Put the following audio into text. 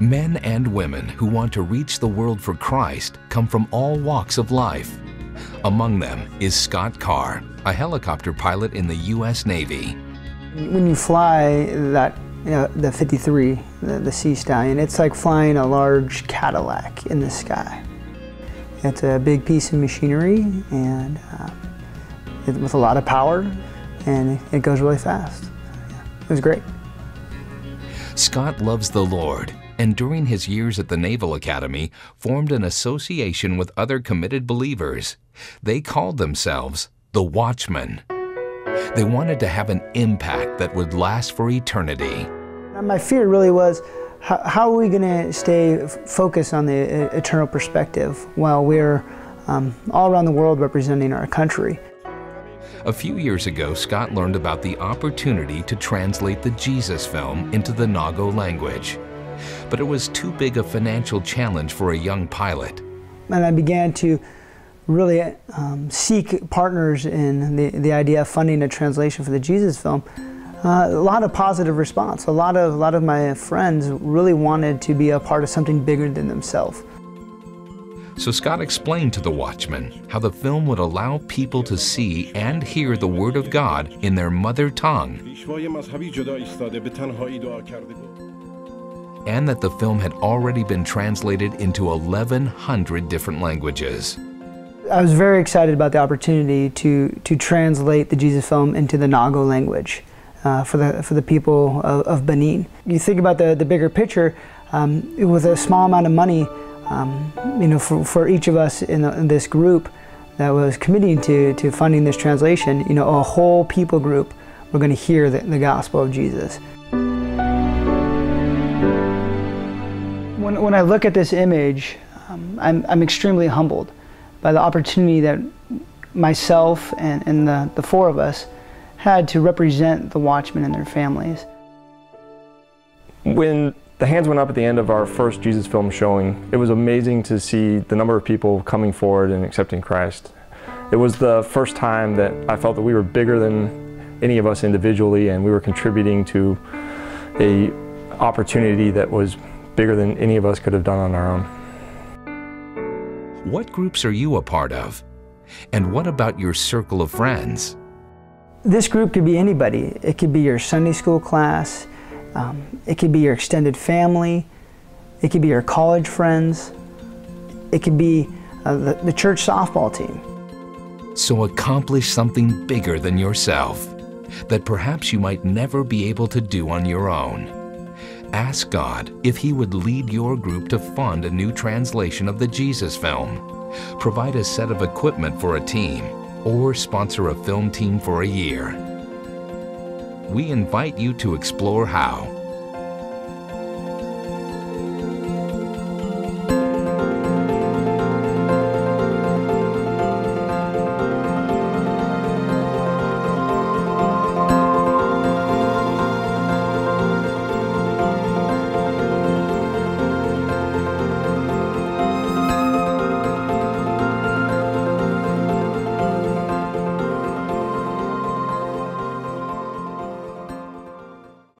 Men and women who want to reach the world for Christ come from all walks of life. Among them is Scott Carr, a helicopter pilot in the U.S. Navy. When you fly the 53, the Sea Stallion, it's like flying a large Cadillac in the sky. It's a big piece of machinery and with a lot of power, and it goes really fast. Yeah, it was great. Scott loves the Lord, and during his years at the Naval Academy, formed an association with other committed believers. They called themselves the Watchmen. They wanted to have an impact that would last for eternity. My fear really was, how are we going to stay focused on the eternal perspective while we're all around the world representing our country? A few years ago, Scott learned about the opportunity to translate the Jesus film into the Nago language. But it was too big a financial challenge for a young pilot. And I began to really seek partners in the idea of funding a translation for the Jesus film. A lot of positive response. A lot of my friends really wanted to be a part of something bigger than themselves. So Scott explained to the Watchmen how the film would allow people to see and hear the Word of God in their mother tongue, and that the film had already been translated into 1,100 different languages. I was very excited about the opportunity to translate the Jesus film into the Nago language for the people of Benin. You think about the bigger picture, with a small amount of money, for each of us in this group that was committing to funding this translation, a whole people group were going to hear the gospel of Jesus. When I look at this image, I'm extremely humbled by the opportunity that myself and the four of us had to represent the Watchmen and their families. When the hands went up at the end of our first Jesus film showing, it was amazing to see the number of people coming forward and accepting Christ. It was the first time that I felt that we were bigger than any of us individually, and we were contributing to an opportunity that was bigger than any of us could have done on our own. What groups are you a part of? And what about your circle of friends? This group could be anybody. It could be your Sunday school class, it could be your extended family, it could be your college friends, it could be the church softball team. So accomplish something bigger than yourself that perhaps you might never be able to do on your own. Ask God if He would lead your group to fund a new translation of the Jesus film, provide a set of equipment for a team, or sponsor a film team for a year. We invite you to explore how.